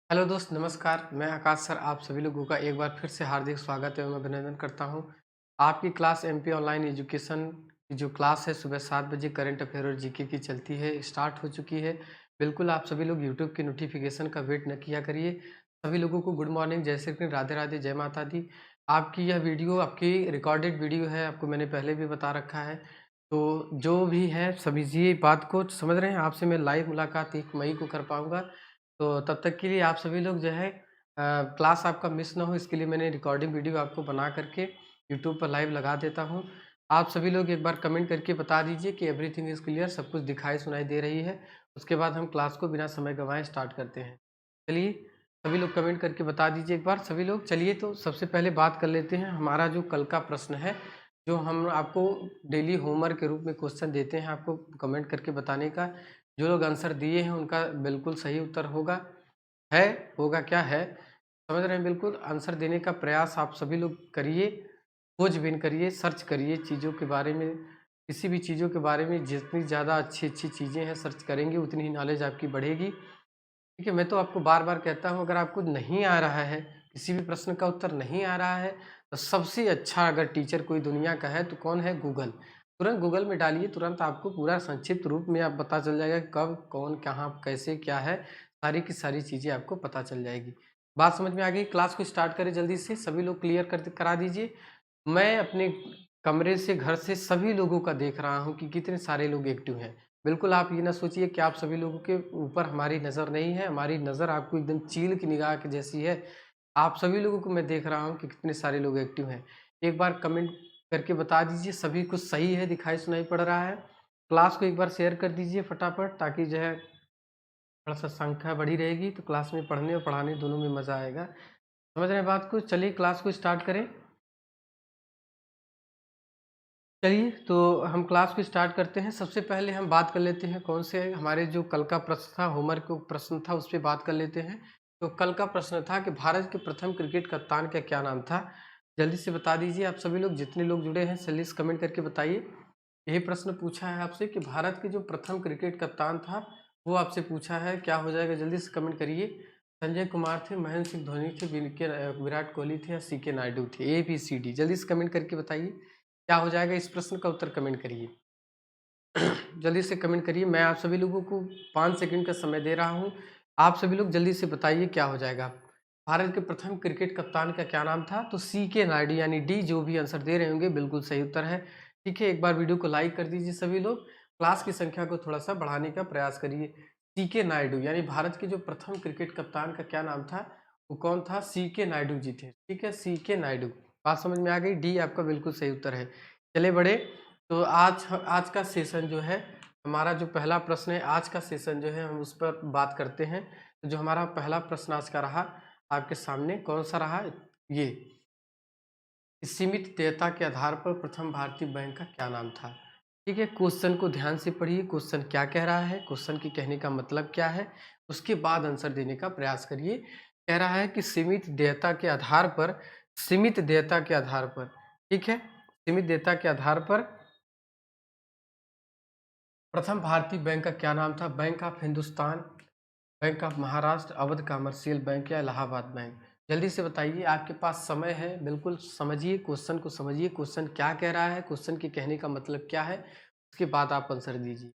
Hello दोस्त नमस्कार, मैं आकाश सर आप सभी लोगों का एक बार फिर से हार्दिक स्वागत एवं अभिनंदन करता हूं। आपकी क्लास एमपी ऑनलाइन एजुकेशन की जो क्लास है सुबह 7 बजे करंट अफेयर और जीके की चलती है, स्टार्ट हो चुकी है। बिल्कुल आप सभी लोग यूट्यूब की नोटिफिकेशन का वेट न किया करिए। सभी लोगों को गुड मॉर्निंग, जय श्री कृष्ण, राधे राधे, जय माता दी। आपकी यह वीडियो आपकी रिकॉर्डेड वीडियो है, आपको मैंने पहले भी बता रखा है। तो जो भी है सभी ये बात को समझ रहे हैं, आपसे मैं लाइव मुलाकात 1 मई को कर पाऊँगा। तो तब तक के लिए आप सभी लोग जो है क्लास आपका मिस ना हो, इसके लिए मैंने रिकॉर्डिंग वीडियो आपको बना करके यूट्यूब पर लाइव लगा देता हूँ। आप सभी लोग एक बार कमेंट करके बता दीजिए कि एवरीथिंग इज़ क्लियर, सब कुछ दिखाई सुनाई दे रही है। उसके बाद हम क्लास को बिना समय गंवाए स्टार्ट करते हैं। चलिए, सभी लोग कमेंट करके बता दीजिए एक बार सभी लोग। चलिए तो सबसे पहले बात कर लेते हैं हमारा जो कल का प्रश्न है, जो हम आपको डेली होमवर्क के रूप में क्वेश्चन देते हैं आपको कमेंट करके बताने का। जो लोग आंसर दिए हैं उनका बिल्कुल सही उत्तर होगा। है, होगा क्या है, समझ रहे हैं? बिल्कुल आंसर देने का प्रयास आप सभी लोग करिए, खोजबीन करिए, सर्च करिए चीज़ों के बारे में। किसी भी चीज़ों के बारे में जितनी ज़्यादा अच्छी-अच्छी चीज़ें हैं सर्च करेंगे उतनी ही नॉलेज आपकी बढ़ेगी। ठीक है, मैं तो आपको बार-बार कहता हूँ अगर आपको नहीं आ रहा है, किसी भी प्रश्न का उत्तर नहीं आ रहा है, तो सबसे अच्छा अगर टीचर कोई दुनिया का है तो कौन है? गूगल। तुरंत गूगल में डालिए, तुरंत आपको पूरा संक्षिप्त रूप में आप पता चल जाएगा कि कब, कौन, कहाँ, कैसे, क्या है, सारी की सारी चीज़ें आपको पता चल जाएगी। बात समझ में आ गई? क्लास को स्टार्ट करें जल्दी से, सभी लोग क्लियर कर करा दीजिए। मैं अपने कमरे से, घर से सभी लोगों का देख रहा हूँ कि कितने सारे लोग एक्टिव हैं। बिल्कुल आप ये ना सोचिए कि आप सभी लोगों के ऊपर हमारी नज़र नहीं है, हमारी नज़र आपको एकदम चील की निगाह की जैसी है। आप सभी लोगों को मैं देख रहा हूँ कि कितने सारे लोग एक्टिव हैं। एक बार कमेंट करके बता दीजिए सभी कुछ सही है, दिखाई सुनाई पड़ रहा है। क्लास को एक बार शेयर कर दीजिए फटाफट, ताकि जो है थोड़ा-सा संख्या बढ़ी रहेगी तो क्लास में पढ़ने और पढ़ाने दोनों में मज़ा आएगा। समझ रहे हैं बात को? चलिए क्लास को स्टार्ट करें। चलिए, तो हम क्लास को स्टार्ट करते हैं। सबसे पहले हम बात कर लेते हैं कौन से हमारे जो कल का प्रश्न था, होमवर्क प्रश्न था, उस पे बात कर लेते हैं। तो कल का प्रश्न था कि भारत के प्रथम क्रिकेट कप्तान का क्या नाम था? जल्दी से बता दीजिए आप सभी लोग, जितने लोग जुड़े हैं जल्दी से कमेंट करके बताइए। यही प्रश्न पूछा है आपसे कि भारत के जो प्रथम क्रिकेट कप्तान था, वो आपसे पूछा है। क्या हो जाएगा? जल्दी से कमेंट करिए। संजय कुमार थे, महेंद्र सिंह धोनी थे, विराट कोहली थे या सीके नायडू थे? ए, बी, सी, डी। जल्दी से कमेंट करके बताइए। क्या हो जाएगा? इस प्रश्न का उत्तर कमेंट करिए। जल्दी से कमेंट करिए। मैं आप सभी लोगों को 5 सेकंड का समय दे रहा हूँ। आप सभी लोग जल्दी से बताइए क्या हो जाएगा? भारत के प्रथम क्रिकेट कप्तान का क्या नाम था? तो सीके नायडू यानी डी, जो भी आंसर दे रहे होंगे बिल्कुल सही उत्तर है। ठीक है, एक बार वीडियो को लाइक कर दीजिए सभी लोग। क्लास की संख्या को थोड़ा-सा बढ़ाने का प्रयास करिए। सीके नायडू यानी भारत के जो प्रथम क्रिकेट कप्तान का क्या नाम था? वो कौन था? सीके नायडू जी थे। ठीक है, सीके नायडू। बात समझ में आ गई? डी आपका बिल्कुल सही उत्तर है। चलिए बढ़े। तो आज का सेशन जो है, हमारा जो पहला प्रश्न है आज का सेशन जो है हम उस पर बात करते हैं। तो जो हमारा पहला प्रश्न आज का रहा आपके सामने, कौन सा रहा? ये, सीमित देयता के आधार पर प्रथम भारतीय बैंक का क्या नाम था? ठीक है, क्वेश्चन को ध्यान से पढ़िए। क्वेश्चन क्या कह रहा है, क्वेश्चन की कहने का मतलब क्या है, उसके बाद आंसर देने का प्रयास करिए। कह रहा है कि सीमित देयता के आधार पर, सीमित देयता के आधार पर, ठीक है, सीमित देयता के आधार पर प्रथम भारतीय बैंक का क्या नाम था? Bank of Hindustan, bank of Maharashtra, Awadh commercial bank या इलाहाबाद बैंक? जल्दी से बताइए, आपके पास समय है। बिल्कुल समझिए क्वेश्चन को, समझिए क्वेश्चन क्या कह रहा है, क्वेश्चन के कहने का मतलब क्या है, उसके बाद आप आंसर दीजिए।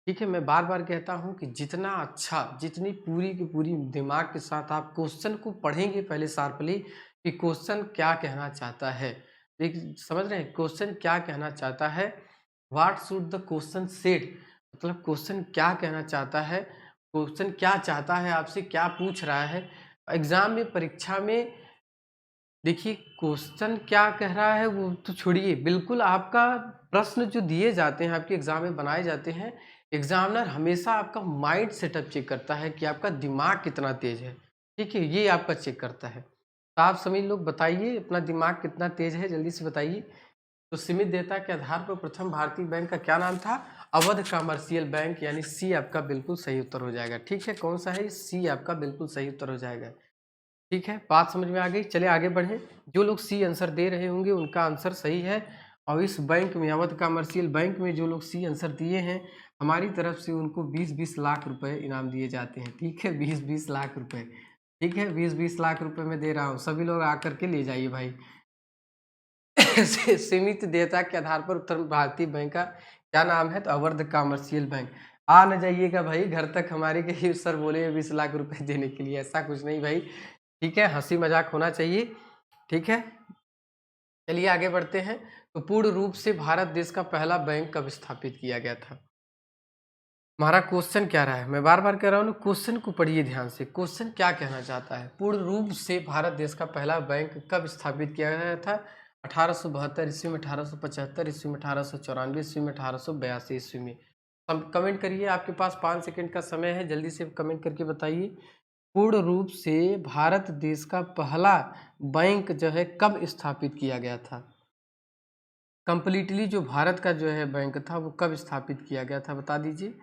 ठीक है, मैं बार बार कहता हूँ कि जितना अच्छा, जितनी पूरी की पूरी दिमाग के साथ आप क्वेश्चन को पढ़ेंगे पहले शार्पली कि क्वेश्चन क्या कहना चाहता है। देखिए, समझ रहे हैं क्वेश्चन क्या कहना चाहता है? What should the question said, मतलब क्वेश्चन क्या कहना चाहता है, क्वेश्चन क्या चाहता है आपसे, क्या पूछ रहा है। एग्जाम में, परीक्षा में देखिए क्वेश्चन क्या कह रहा है वो तो छोड़िए, बिल्कुल आपका प्रश्न जो दिए जाते हैं आपके एग्जाम में बनाए जाते हैं, एग्जामिनर हमेशा आपका माइंड सेटअप चेक करता है कि आपका दिमाग कितना तेज है। ठीक है, ये आपका चेक करता है। तो आप सभी लोग बताइए अपना दिमाग कितना तेज है, जल्दी से बताइए। तो सीमित देयता के आधार पर प्रथम भारतीय बैंक का क्या नाम था? अवध कमर्शियल बैंक, यानी सी आपका बिल्कुल सही उत्तर हो जाएगा। ठीक है, कौन सा है? सी आपका बिल्कुल सही उत्तर हो जाएगा। ठीक है, बात समझ में आ गई। चलिए आगे बढ़ें। जो लोग सी आंसर दे रहे होंगे उनका आंसर सही है। और इस बैंक में, अवध कमर्शियल बैंक में जो लोग सी आंसर दिए हैं, हमारी तरफ से उनको 20-20 लाख रुपए इनाम दिए जाते हैं। ठीक है, 20-20 लाख रुपए। ठीक है, 20-20 लाख रुपए में दे रहा हूँ, सभी लोग आकर के ले जाइए भाई। सीमित देयता के आधार पर उत्तर भारतीय बैंक का क्या नाम है? तो अवध कमर्शियल बैंक। आ न जाइएगा भाई घर तक हमारे के सर बोले 20 लाख रुपए देने के लिए, ऐसा कुछ नहीं भाई। ठीक है, हंसी मजाक होना चाहिए। ठीक है, चलिए आगे बढ़ते हैं। तो पूर्ण रूप से भारत देश का पहला बैंक कब स्थापित किया गया था? हमारा क्वेश्चन क्या रहा है, मैं बार बार कह रहा हूँ, क्वेश्चन को पढ़िए ध्यान से। क्वेश्चन क्या कहना चाहता है? पूर्ण रूप से भारत देश का पहला बैंक कब स्थापित किया गया था? 1872 ईस्वी में, 1875 ईस्वी में, 1894 ईस्वी में, 1882 ईस्वी में। कमेंट करिए, आपके पास 5 सेकंड का समय है, जल्दी से कमेंट करके बताइए। पूर्ण रूप से भारत देश का पहला बैंक जो है कब स्थापित किया गया था? कंप्लीटली जो भारत का जो है बैंक था वो कब स्थापित किया गया था, बता दीजिए।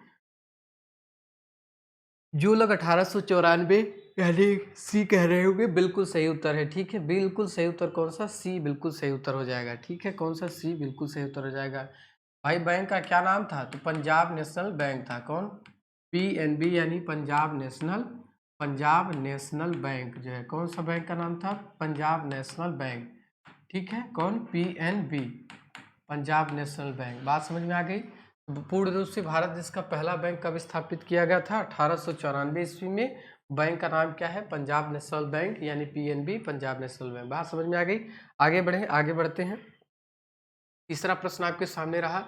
जो लोग 1894 यानी सी कह रहे होंगे, बिल्कुल सही उत्तर है। ठीक है, बिल्कुल सही उत्तर कौन सा? सी बिल्कुल सही उत्तर हो जाएगा। ठीक है, कौन सा? सी बिल्कुल सही उत्तर हो जाएगा। भाई बैंक का क्या नाम था? तो पंजाब नेशनल बैंक था। कौन? पीएनबी यानी पंजाब नेशनल बैंक जो है, कौन सा बैंक का नाम था? Punjab national bank. ठीक है, कौन? PNB, Punjab national bank. बात समझ में आ गई? पूर्ण रूप से भारत देश का पहला बैंक कब स्थापित किया गया था? 1894 ईस्वी में। बैंक का नाम क्या है? पंजाब नेशनल बैंक यानी पीएनबी, पंजाब नेशनल बैंक। बात समझ में आ गई? आगे बढ़े, आगे बढ़ते हैं। तीसरा प्रश्न आपके सामने रहा।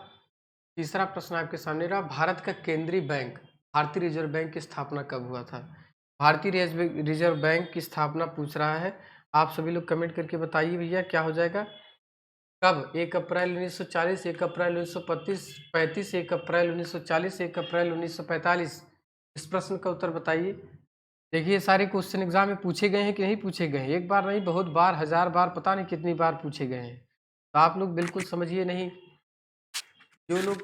तीसरा प्रश्न आपके सामने रहा, भारत का केंद्रीय बैंक भारतीय रिजर्व बैंक की स्थापना कब हुआ था? भारतीय रिजर्व बैंक की स्थापना पूछ रहा है। आप सभी लोग कमेंट करके बताइए भैया क्या हो जाएगा। कब? 1 अप्रैल 1940, 1 अप्रैल 1935, 1 अप्रैल 1940, 1 अप्रैल 1945। इस प्रश्न का उत्तर बताइए। देखिए सारे क्वेश्चन एग्जाम में पूछे गए हैं कि नहीं पूछे गए हैं? एक बार नहीं, बहुत बार, 1000 बार, पता नहीं कितनी बार पूछे गए हैं। तो आप लोग बिल्कुल समझिए नहीं। जो लोग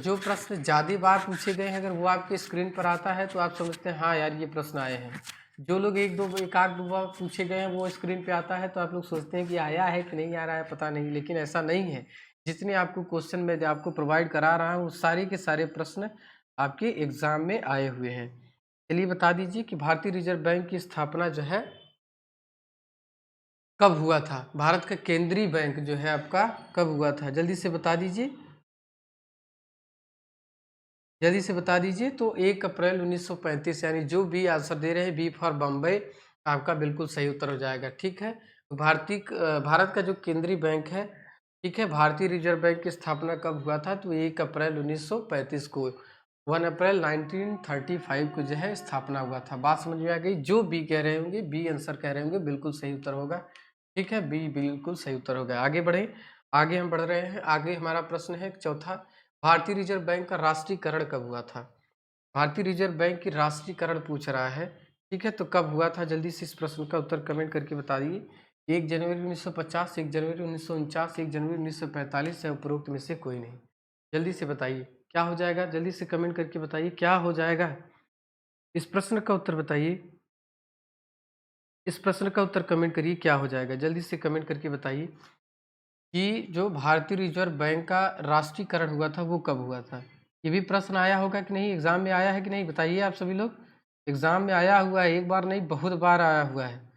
जो प्रश्न ज़्यादा बार पूछे गए हैं अगर वो आपके स्क्रीन पर आता है तो आप समझते हैं हाँ यार ये प्रश्न आए हैं। जो लोग एक आध दो बार पूछे गए हैं वो स्क्रीन पे आता है तो आप लोग सोचते हैं कि आया है कि नहीं आ रहा है, पता नहीं। लेकिन ऐसा नहीं है। जितने आपको क्वेश्चन मैं आपको प्रोवाइड करा रहा हूँ सारे के सारे प्रश्न आपके एग्जाम में आए हुए हैं। चलिए बता दीजिए कि भारतीय रिजर्व बैंक की स्थापना जो है कब हुआ था? भारत का केंद्रीय बैंक जो है आपका कब हुआ था? जल्दी से बता दीजिए, जल्दी से बता दीजिए। तो 1 अप्रैल 1935 यानी जो भी आंसर दे रहे हैं बी फॉर बम्बई, आपका बिल्कुल सही उत्तर हो जाएगा। ठीक है, भारत का जो केंद्रीय बैंक है, ठीक है, भारतीय रिजर्व बैंक की स्थापना कब हुआ था? तो 1 अप्रैल 1935 को, 1 अप्रैल 1935 को जो है स्थापना हुआ था। बात समझ में आ गई? जो बी कह रहे होंगे, बी आंसर कह रहे होंगे, बिल्कुल सही उत्तर होगा। ठीक है, बी बिल्कुल सही उत्तर होगा। आगे बढ़े, आगे हम बढ़ रहे हैं। आगे हमारा प्रश्न है चौथा, भारतीय रिजर्व बैंक का राष्ट्रीयकरण कब हुआ था? भारतीय रिजर्व बैंक की राष्ट्रीयकरण पूछ रहा है। ठीक है, तो कब हुआ था? जल्दी से इस प्रश्न का उत्तर कमेंट करके बताइए। 1 जनवरी 1950, 1 जनवरी 1949, 1 जनवरी 1945 या उपरोक्त में से कोई नहीं। जल्दी से बताइए क्या हो जाएगा? जल्दी से कमेंट करके बताइए क्या हो जाएगा। इस प्रश्न का उत्तर बताइए। इस प्रश्न का उत्तर कमेंट करिए क्या हो जाएगा। जल्दी से कमेंट करके बताइए कि जो भारतीय रिजर्व बैंक का राष्ट्रीयकरण हुआ था वो कब हुआ था? ये भी प्रश्न आया होगा कि नहीं, एग्जाम में आया है कि नहीं, बताइए आप सभी लोग। एग्जाम में आया हुआ है, एक बार नहीं बहुत बार आया हुआ है।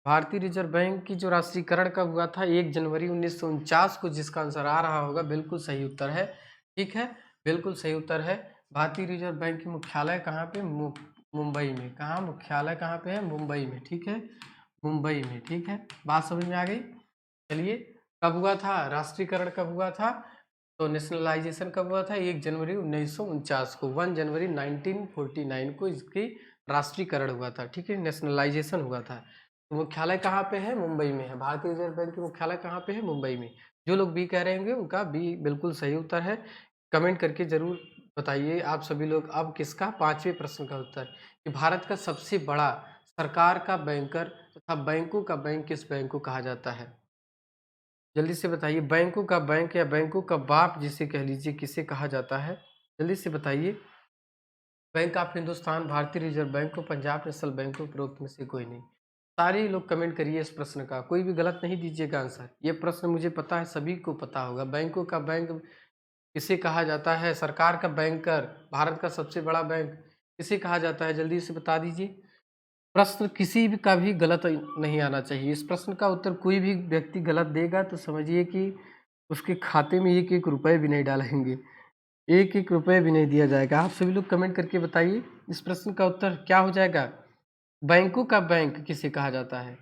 भारतीय रिजर्व बैंक की जो राष्ट्रीयकरण कब हुआ था? 1 जनवरी 1949 को। जिसका आंसर आ रहा होगा बिल्कुल सही उत्तर है। ठीक है, बिल्कुल सही उत्तर है। भारतीय रिजर्व बैंक की मुख्यालय कहाँ पे? मुंबई में। कहाँ मुख्यालय कहाँ पे है? मुंबई में। ठीक है, मुंबई में। ठीक है, बात समझ में आ गई। चलिए, कब हुआ था राष्ट्रीयकरण? कब हुआ था? तो नेशनलाइजेशन कब हुआ था? 1 जनवरी 1949 को। 1 जनवरी 1949 को इसकी राष्ट्रीयकरण हुआ था। ठीक है, नेशनलाइजेशन हुआ था। तो मुख्यालय कहाँ पे है? मुंबई में है। भारतीय रिजर्व बैंक की मुख्यालय कहाँ पे है? मुंबई में। जो लोग बी कह रहे होंगे उनका बी बिल्कुल सही उत्तर है। कमेंट करके जरूर बताइए आप सभी लोग। अब किसका? 5वें प्रश्न का उत्तर कि भारत का सबसे बड़ा सरकार का बैंकर तथा बैंकों का बैंक किस बैंक को कहा जाता है? जल्दी से बताइए। बैंकों का बैंक या बैंकों का बाप जिसे कह लीजिए किसे कहा जाता है? जल्दी से बताइए। बैंक ऑफ हिंदुस्तान, भारतीय रिजर्व बैंक को, पंजाब नेशनल बैंक को, उपरोक्त में से कोई नहीं। सारे लोग कमेंट करिए इस प्रश्न का, कोई भी गलत नहीं दीजिएगा आंसर। ये प्रश्न मुझे पता है सभी को पता होगा। बैंकों का बैंक किसे कहा जाता है? सरकार का बैंकर, भारत का सबसे बड़ा बैंक किसे कहा जाता है? जल्दी से बता दीजिए। प्रश्न किसी भी का भी गलत नहीं आना चाहिए। इस प्रश्न का उत्तर कोई भी व्यक्ति गलत देगा तो समझिए कि उसके खाते में एक एक रुपये भी नहीं डालेंगे, एक एक रुपये भी नहीं दिया जाएगा। आप सभी लोग कमेंट करके बताइए इस प्रश्न का उत्तर क्या हो जाएगा। बैंकों का बैंक किसे कहा जाता है?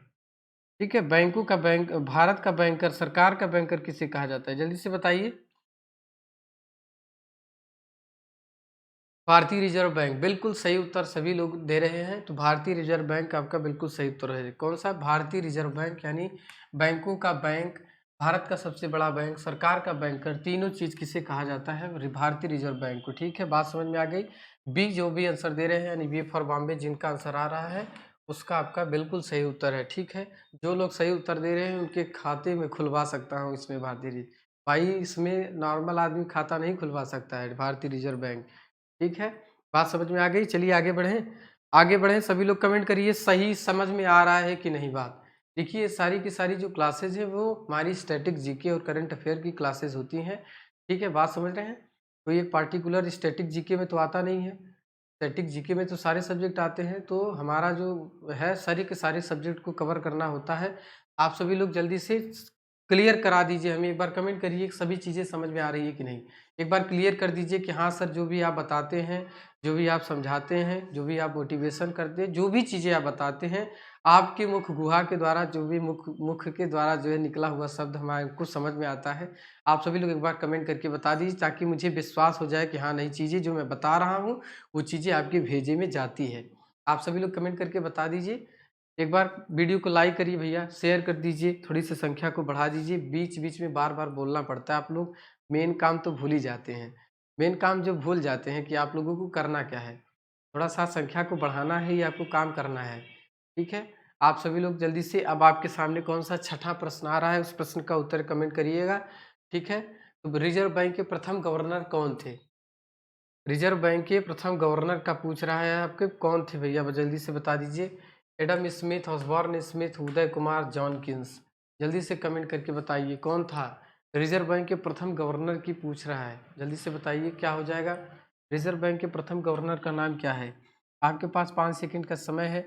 ठीक है, बैंकों का बैंक, भारत का बैंकर, सरकार का बैंकर किसे कहा जाता है? जल्दी से बताइए। भारतीय रिजर्व बैंक, बिल्कुल सही उत्तर सभी लोग दे रहे हैं। तो भारतीय रिजर्व बैंक आपका बिल्कुल सही उत्तर है। कौन सा? भारतीय रिजर्व बैंक, यानी बैंकों का बैंक, भारत का सबसे बड़ा बैंक, सरकार का बैंकर, तीनों चीज किसे कहा जाता है? भारतीय रिजर्व बैंक को। ठीक है, बात समझ में आ गई। बी जो भी आंसर दे रहे हैं, यानी बी फॉर बॉम्बे जिनका आंसर आ रहा है उसका आपका बिल्कुल सही उत्तर है। ठीक है, जो लोग सही उत्तर दे रहे हैं उनके खाते में खुलवा सकता हूँ इसमें भाई इसमें नॉर्मल आदमी खाता नहीं खुलवा सकता है, भारतीय रिजर्व बैंक। ठीक है, बात समझ में आ गई। चलिए आगे बढ़ें, आगे बढ़ें। सभी लोग कमेंट करिए सही समझ में आ रहा है कि नहीं बात। देखिए सारी की सारी जो क्लासेज है वो हमारी स्टैटिक जीके और करंट अफेयर की क्लासेज होती हैं। ठीक है, बात समझ रहे हैं। कोई एक पार्टिकुलर स्टैटिक जीके में तो आता नहीं है, स्टैटिक जीके में तो सारे सब्जेक्ट आते हैं। तो हमारा जो है सारे के सारे सब्जेक्ट को कवर करना होता है। आप सभी लोग जल्दी से क्लियर करा दीजिए, हमें एक बार कमेंट करिए सभी चीज़ें समझ में आ रही है कि नहीं। एक बार क्लियर कर दीजिए कि हाँ सर, जो भी आप बताते हैं, जो भी आप समझाते हैं, जो भी आप मोटिवेशन करते हैं, जो भी चीज़ें आप बताते हैं, आपके मुख गुहा के द्वारा, जो भी मुख के द्वारा जो है निकला हुआ शब्द हमारे को समझ में आता है। आप सभी लोग एक बार कमेंट करके बता दीजिए ताकि मुझे विश्वास हो जाए कि हाँ नई चीज़ें जो मैं बता रहा हूँ वो चीज़ें आपके भेजे में जाती है। आप सभी लोग कमेंट करके बता दीजिए। एक बार वीडियो को लाइक करिए भैया, शेयर कर दीजिए, थोड़ी सी संख्या को बढ़ा दीजिए। बीच बीच में बार बार बोलना पड़ता है, आप लोग मेन काम तो भूल ही जाते हैं। मेन काम जो भूल जाते हैं कि आप लोगों को करना क्या है, थोड़ा सा संख्या को बढ़ाना है या आपको काम करना है। ठीक है, आप सभी लोग जल्दी से, अब आपके सामने कौन सा छठा प्रश्न आ रहा है उस प्रश्न का उत्तर कमेंट करिएगा। ठीक है, तो रिजर्व बैंक के प्रथम गवर्नर कौन थे? रिजर्व बैंक के प्रथम गवर्नर का पूछ रहा है आपके, कौन थे भैया जल्दी से बता दीजिए। Adam Smith, Osborne Smith, Uday Kumar, John Keynes. जल्दी से कमेंट करके बताइए कौन था। रिजर्व बैंक के प्रथम गवर्नर की पूछ रहा है, जल्दी से बताइए क्या हो जाएगा। रिजर्व बैंक के प्रथम गवर्नर का नाम क्या है? आपके पास 5 सेकंड का समय है।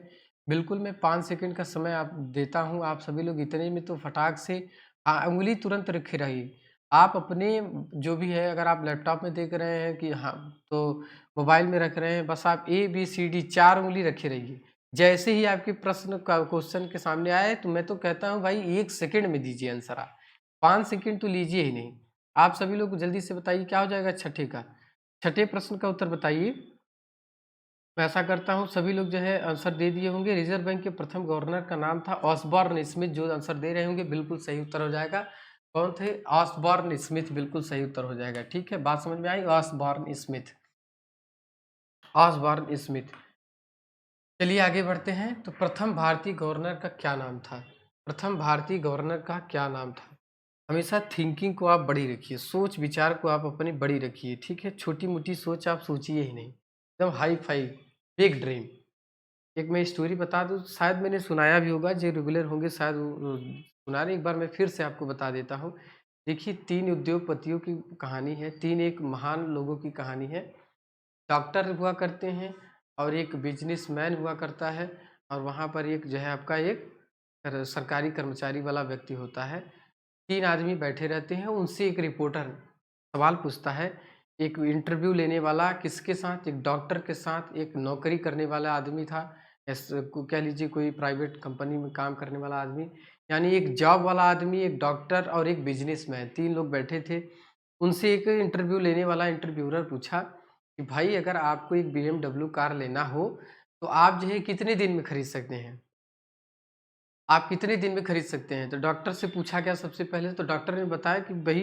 बिल्कुल मैं 5 सेकंड का समय आप देता हूँ। आप सभी लोग इतने में तो फटाक से उंगली तुरंत रखे रहिए। आप अपने जो भी है, अगर आप लैपटॉप में देख रहे हैं कि हाँ, तो मोबाइल में रख रहे हैं, बस आप ABCD 4 उंगली रखे रहिए। जैसे ही आपके प्रश्न का क्वेश्चन के सामने आए तो मैं तो कहता हूँ भाई 1 सेकंड में दीजिए आंसर आप, 5 सेकंड तो लीजिए ही नहीं। आप सभी लोग जल्दी से बताइए क्या हो जाएगा छठे का, छठे प्रश्न का उत्तर बताइए। मैं ऐसा करता हूँ सभी लोग जो है आंसर दे दिए होंगे। रिजर्व बैंक के प्रथम गवर्नर का नाम था ऑसबॉर्न स्मिथ। जो आंसर दे रहे होंगे बिल्कुल सही उत्तर हो जाएगा। कौन थे? ऑसबॉर्न स्मिथ, बिल्कुल सही उत्तर हो जाएगा। ठीक है, बात समझ में आई। Osborne Smith, Osborne Smith. चलिए आगे बढ़ते हैं। तो प्रथम भारतीय गवर्नर का क्या नाम था? प्रथम भारतीय गवर्नर का क्या नाम था? हमेशा थिंकिंग को आप बड़ी रखिए, सोच विचार को आप अपनी बड़ी रखिए। ठीक है, छोटी मोटी सोच आप सोचिए ही नहीं, एकदम हाई फाई, बिग ड्रीम। एक मैं स्टोरी बता दूँ, शायद मैंने सुनाया भी होगा, जो रेगुलर होंगे शायद वो सुना रहे। एक बार मैं फिर से आपको बता देता हूँ। देखिए 3 उद्योगपतियों की कहानी है, 3 एक महान लोगों की कहानी है। डॉक्टर हुआ करते हैं और एक बिजनेसमैन हुआ करता है, और वहाँ पर एक जो है आपका एक सरकारी कर्मचारी वाला व्यक्ति होता है। 3 आदमी बैठे रहते हैं, उनसे एक रिपोर्टर सवाल पूछता है। एक इंटरव्यू लेने वाला किसके साथ? एक डॉक्टर के साथ, एक नौकरी करने वाला आदमी था, को कह लीजिए कोई प्राइवेट कंपनी में काम करने वाला आदमी, यानी एक जॉब वाला आदमी, एक डॉक्टर और एक बिजनेसमैन, 3 लोग बैठे थे। उनसे एक इंटरव्यू लेने वाला इंटरव्यूअर पूछा कि भाई अगर आपको एक BMW कार लेना हो तो आप जो है कितने दिन में खरीद सकते हैं? आप कितने दिन में खरीद सकते हैं? तो डॉक्टर से पूछा गया सबसे पहले, तो डॉक्टर ने बताया कि भाई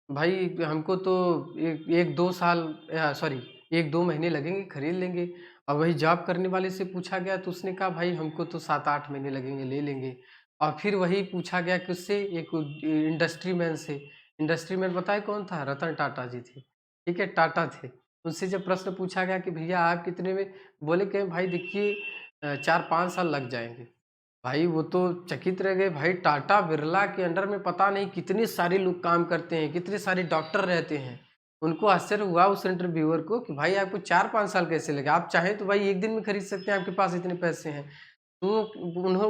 भाई हमको तो एक एक 2 साल, सॉरी 1-2 महीने लगेंगे, खरीद लेंगे। और वही जॉब करने वाले से पूछा गया तो उसने कहा भाई हमको तो 7-8 महीने लगेंगे, ले लेंगे। और फिर वही पूछा गया किससे? एक इंडस्ट्री मैन से। इंडस्ट्री मैन बताए कौन था? रतन टाटा जी थे। ठीक है, टाटा थे। उनसे जब प्रश्न पूछा गया कि भैया आप कितने में, बोले कि भाई देखिए 4-5 साल लग जाएँगे। भाई वो तो चकित रह गए। भाई टाटा बिरला के अंडर में पता नहीं कितने सारे लोग काम करते हैं, कितने सारे डॉक्टर रहते हैं। उनको आश्चर्य हुआ उस इंटरव्यूअर को कि भाई आपको 4-5 साल कैसे लगे? आप चाहें तो भाई 1 दिन में खरीद सकते हैं, आपके पास इतने पैसे हैं। तो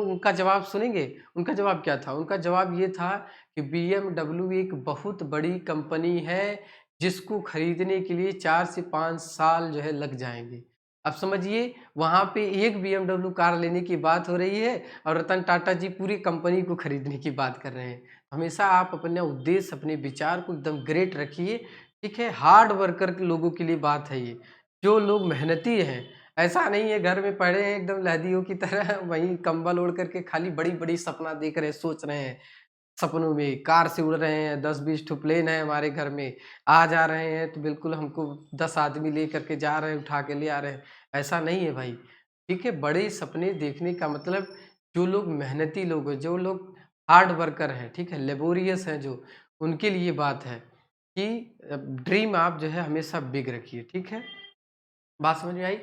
उनका जवाब सुनेंगे? उनका जवाब क्या था? उनका जवाब ये था कि बीएमडब्ल्यू एक बहुत बड़ी कंपनी है, जिसको खरीदने के लिए 4 से 5 साल जो है लग जाएँगे। अब समझिए, वहाँ पे एक बीएमडब्ल्यू कार लेने की बात हो रही है और रतन टाटा जी पूरी कंपनी को खरीदने की बात कर रहे हैं। हमेशा आप अपना उद्देश्य, अपने विचार को एकदम ग्रेट रखिए, ठीक है? हार्ड वर्कर के लोगों के लिए बात है ये, जो लोग मेहनती हैं। ऐसा नहीं है घर में पड़े हैं एकदम लहदियों की तरह वहीं कंबल ओढ़ करके खाली बड़ी-बड़ी सपना देख रहे हैं, सोच रहे हैं। सपनों में कार से उड़ रहे हैं, 10-20 ठो प्लेन है हमारे घर में, आ जा रहे हैं तो बिल्कुल हमको 10 आदमी लेकर के जा रहे हैं, उठा के ले आ रहे हैं। ऐसा नहीं है भाई, ठीक है? बड़े सपने देखने का मतलब जो लोग मेहनती लोग हैं, जो लोग हार्ड वर्कर हैं, ठीक है? लेबोरियस हैं जो, उनके लिए बात है कि ड्रीम आप जो है हमेशा बिग रखिए, ठीक है? बात समझ में आई?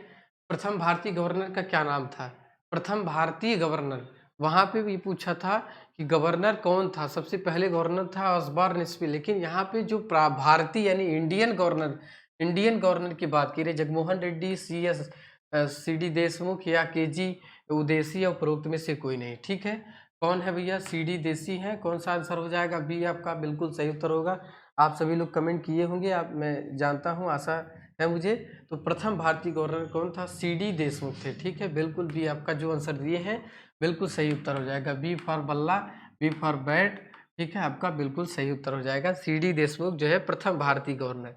प्रथम भारतीय गवर्नर का क्या नाम था? प्रथम भारतीय गवर्नर, वहाँ पे भी पूछा था कि गवर्नर कौन था? सबसे पहले गवर्नर था ऑसबॉर्न स्पिल, लेकिन यहाँ पे जो भारतीय यानी इंडियन गवर्नर की बात की रही, जगमोहन रेड्डी, सी डी देशमुख या के जी उदेसी या उपरोक्त में से कोई नहीं, ठीक है? कौन है भैया? सी डी देसी है। कौन सा आंसर हो जाएगा? बी आपका बिल्कुल सही उत्तर होगा। आप सभी लोग कमेंट किए होंगे, आप मैं जानता हूँ, आशा है मुझे। तो प्रथम भारतीय गवर्नर कौन था? सी डी देशमुख थे, ठीक है? बिल्कुल बी आपका जो आंसर दिए हैं बिल्कुल सही उत्तर हो जाएगा। बी फॉर बल्ला, बी फॉर बैट, ठीक है? आपका बिल्कुल सही उत्तर हो जाएगा। सी डी देशमुख जो है प्रथम भारतीय गवर्नर।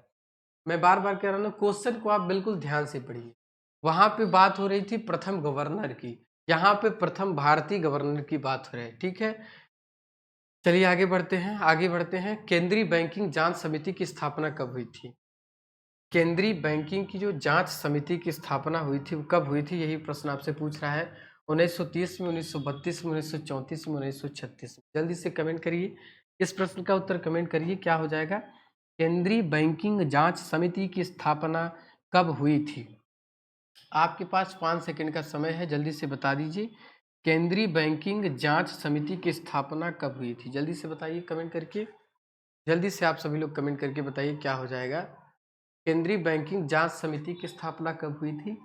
मैं बार बार कह रहा हूँ, क्वेश्चन को आप बिल्कुल ध्यान से पढ़िए। वहां पे बात हो रही थी प्रथम गवर्नर की, यहाँ पे प्रथम भारतीय गवर्नर की बात हो रही है, ठीक है? चलिए आगे बढ़ते हैं। केंद्रीय बैंकिंग जांच समिति की स्थापना कब हुई थी? केंद्रीय बैंकिंग की जो जांच समिति की स्थापना हुई थी वो कब हुई थी? यही प्रश्न आपसे पूछ रहा है। 1930 में, 1932 में, 1934 में, 1936 में। जल्दी से कमेंट करिए, इस प्रश्न का उत्तर कमेंट करिए, क्या हो जाएगा? केंद्रीय बैंकिंग जांच समिति की स्थापना कब हुई थी? आपके पास 5 सेकंड का समय है, जल्दी से बता दीजिए। केंद्रीय बैंकिंग जांच समिति की स्थापना कब हुई थी? जल्दी से बताइए कमेंट करके। जल्दी से आप सभी लोग कमेंट करके बताइए क्या हो जाएगा। केंद्रीय बैंकिंग जांच समिति की स्थापना कब हुई थी?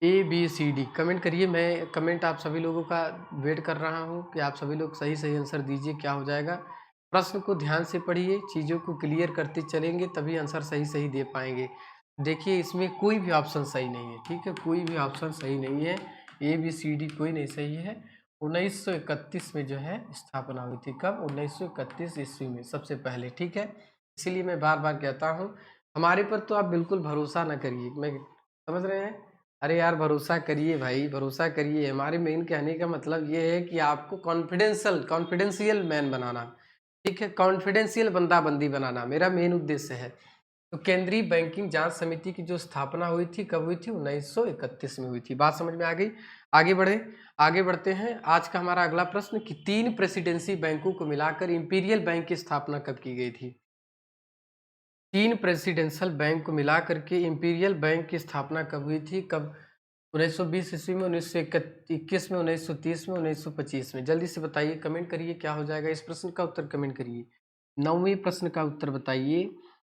ABCD कमेंट करिए। मैं कमेंट आप सभी लोगों का वेट कर रहा हूं कि आप सभी लोग सही सही आंसर दीजिए, क्या हो जाएगा। प्रश्न को ध्यान से पढ़िए, चीज़ों को क्लियर करते चलेंगे तभी आंसर सही सही दे पाएंगे। देखिए इसमें कोई भी ऑप्शन सही नहीं है, ठीक है? कोई भी ऑप्शन सही नहीं है, ABCD कोई नहीं सही है। 1931 में जो है स्थापना हुई थी। कब? 1931 ईस्वी में सबसे पहले, ठीक है? इसीलिए मैं बार बार कहता हूँ, हमारे पर तो आप बिल्कुल भरोसा ना करिए। मैं समझ रहे हैं? अरे यार भरोसा करिए भाई, भरोसा करिए। हमारे मेन कहने का मतलब ये है कि आपको कॉन्फिडेंशियल मैन बनाना, ठीक है? कॉन्फिडेंशियल बंदा बंदी बनाना मेरा मेन उद्देश्य है। तो केंद्रीय बैंकिंग जांच समिति की जो स्थापना हुई थी कब हुई थी? 1931 में हुई थी। बात समझ में आ गई? आगे बढ़ते हैं। आज का हमारा अगला प्रश्न कि 3 प्रेसिडेंसी बैंकों को मिलाकर इंपीरियल बैंक की स्थापना कब की गई थी? 3 प्रेसिडेंशियल बैंक को मिला करके इंपीरियल बैंक की स्थापना कब हुई थी? कब? 1920 ईस्वी में, 1921 में, 1930 में, 1925 में। जल्दी से बताइए, कमेंट करिए, क्या हो जाएगा। इस प्रश्न का उत्तर कमेंट करिए। 9वें प्रश्न का उत्तर बताइए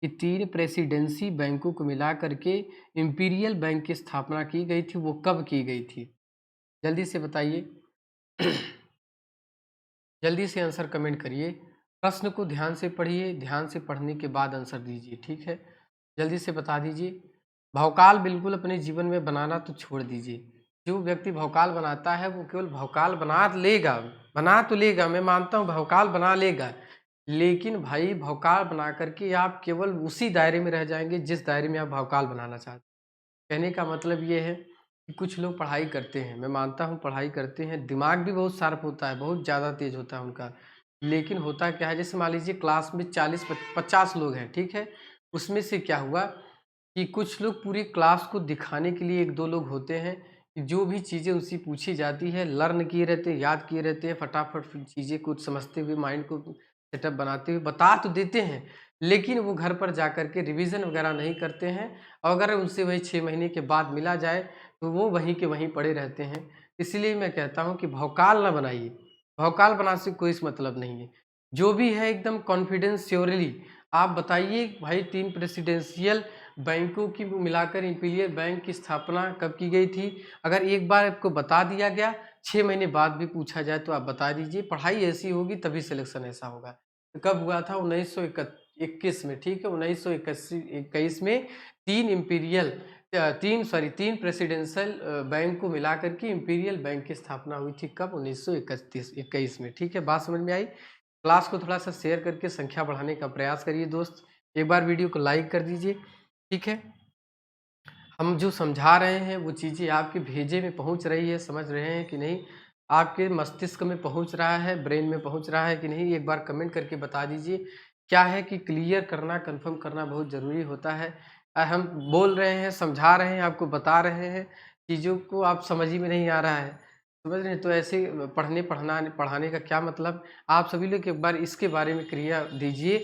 कि 3 प्रेसिडेंसी बैंकों को मिला करके इंपीरियल बैंक की स्थापना की गई थी, वो कब की गई थी? जल्दी से बताइए। जल्दी से आंसर कमेंट करिए। प्रश्न को ध्यान से पढ़िए, ध्यान से पढ़ने के बाद आंसर दीजिए, ठीक है? जल्दी से बता दीजिए। भौकाल बिल्कुल अपने जीवन में बनाना तो छोड़ दीजिए। जो व्यक्ति भौकाल बनाता है वो केवल भौकाल बना तो लेगा, मैं मानता हूँ भौकाल बना लेगा, लेकिन भाई भौकाल बना करके आप केवल उसी दायरे में रह जाएंगे जिस दायरे में आप भौकाल बनाना चाहते हैं। कहने का मतलब ये है कि कुछ लोग पढ़ाई करते हैं, मैं मानता हूँ पढ़ाई करते हैं, दिमाग भी बहुत शार्प होता है, बहुत ज़्यादा तेज होता है उनका, लेकिन होता क्या है, जैसे मान लीजिए क्लास में 40-50 लोग हैं, ठीक है? उसमें से क्या हुआ कि कुछ लोग पूरी क्लास को दिखाने के लिए 1-2 लोग होते हैं कि जो भी चीज़ें उनसे पूछी जाती है लर्न किए रहते हैं, याद किए रहते हैं, फटाफट फिर चीज़ें कुछ समझते हुए माइंड को सेटअप बनाते हुए बता तो देते हैं, लेकिन वो घर पर जाकर के रिवीजन वगैरह नहीं करते हैं। और अगर उनसे वही 6 महीने के बाद मिला जाए तो वो वहीं के वहीं पड़े रहते हैं। इसलिए मैं कहता हूँ कि भौकाल ना बनाइए, भौकाल बनाने से कोई मतलब नहीं है। जो भी है एकदम कॉन्फिडेंशियली आप बताइए भाई, 3 प्रेसिडेंशियल बैंकों की मिलाकर इंपीरियल बैंक की स्थापना कब की गई थी? अगर एक बार आपको बता दिया गया, 6 महीने बाद भी पूछा जाए तो आप बता दीजिए। पढ़ाई ऐसी होगी तभी सिलेक्शन ऐसा होगा। तो कब हुआ था? 1921 में, ठीक है? 1921 में 3 इंपीरियल 3 प्रेसिडेंशियल बैंक को मिलाकर के इंपीरियल बैंक की स्थापना हुई थी। कब? 1921 में, ठीक है? बात समझ में आई? क्लास को थोड़ा सा शेयर करके संख्या बढ़ाने का प्रयास करिए दोस्त। एक बार वीडियो को लाइक कर दीजिए, ठीक है? हम जो समझा रहे हैं वो चीज़ें आपके भेजे में पहुंच रही है, समझ रहे हैं कि नहीं? आपके मस्तिष्क में पहुंच रहा है, ब्रेन में पहुंच रहा है कि नहीं? एक बार कमेंट करके बता दीजिए। क्या है कि क्लियर करना, कंफर्म करना बहुत ज़रूरी होता है। हम बोल रहे हैं, समझा रहे हैं, आपको बता रहे हैं, चीज़ों को आप समझ ही में नहीं आ रहा है, समझ रहे हैं? तो ऐसे पढ़ाने का क्या मतलब? आप सभी लोग एक बार इसके बारे में क्रिया दीजिए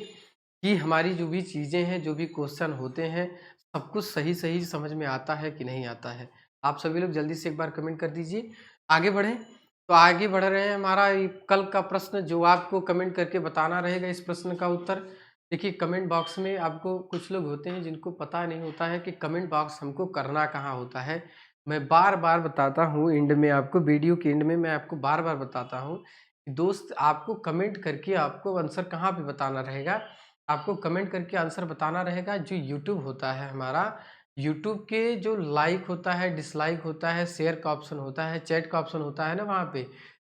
कि हमारी जो भी चीज़ें हैं, जो भी क्वेश्चन होते हैं, सब कुछ सही-सही समझ में आता है कि नहीं आता है। आप सभी लोग जल्दी से एक बार कमेंट कर दीजिए। आगे बढ़ें, तो आगे बढ़ रहे हैं। हमारा ये कल का प्रश्न जो आपको कमेंट करके बताना रहेगा, इस प्रश्न का उत्तर। देखिए कमेंट बॉक्स में आपको कुछ लोग होते हैं जिनको पता नहीं होता है कि कमेंट बॉक्स हमको करना कहाँ होता है। मैं बार-बार बताता हूँ, एंड में आपको, वीडियो के एंड में मैं आपको बार-बार बताता हूँ कि दोस्त आपको कमेंट करके आपको आंसर कहाँ पे बताना रहेगा? आपको कमेंट करके आंसर बताना रहेगा जो यूट्यूब होता है हमारा, यूट्यूब के जो लाइक होता है, डिसलाइक होता है, शेयर का ऑप्शन होता है, चैट का ऑप्शन होता है ना वहाँ पे,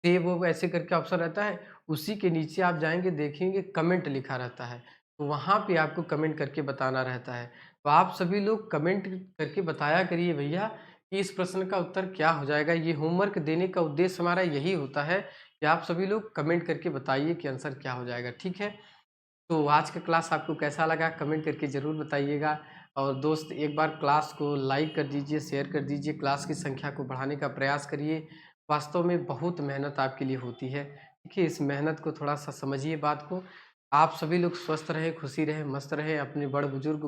सेव वो ऐसे करके ऑप्शन रहता है, उसी के नीचे आप जाएँगे देखेंगे कमेंट लिखा रहता है, तो वहाँ पे आपको कमेंट करके बताना रहता है। तो आप सभी लोग कमेंट करके बताया करिए भैया कि इस प्रश्न का उत्तर क्या हो जाएगा। ये होमवर्क देने का उद्देश्य हमारा यही होता है कि आप सभी लोग कमेंट करके बताइए कि आंसर क्या हो जाएगा, ठीक है? तो आज का क्लास आपको कैसा लगा कमेंट करके ज़रूर बताइएगा। और दोस्त एक बार क्लास को लाइक कर दीजिए, शेयर कर दीजिए, क्लास की संख्या को बढ़ाने का प्रयास करिए। वास्तव में बहुत मेहनत आपके लिए होती है। देखिए इस मेहनत को थोड़ा-सा समझिए बात को। आप सभी लोग स्वस्थ रहें, खुशी रहें, मस्त रहें, अपने बड़-बुजुर्ग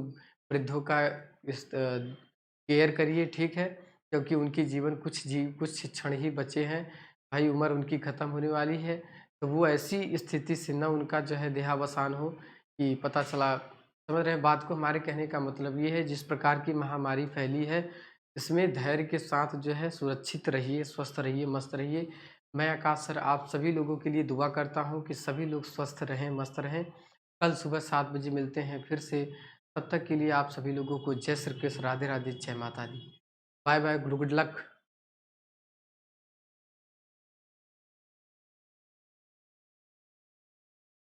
वृद्धों का केयर करिए, ठीक है? क्योंकि उनकी जीवन कुछ क्षण ही बचे हैं। भाई उम्र उनकी ख़त्म होने वाली है। तो वो ऐसी स्थिति से ना उनका जो है देहावसान हो कि पता चला, समझ रहे हैं बात को? हमारे कहने का मतलब ये है जिस प्रकार की महामारी फैली है, इसमें धैर्य के साथ जो है सुरक्षित रहिए, स्वस्थ रहिए, मस्त रहिए। मैं आकाश सर आप सभी लोगों के लिए दुआ करता हूँ कि सभी लोग स्वस्थ रहें, मस्त रहें। कल सुबह 7 बजे मिलते हैं फिर से। तब तक के लिए आप सभी लोगों को जय श्री कृष्ण, राधे राधे, जय माता दी। Bye bye, good luck.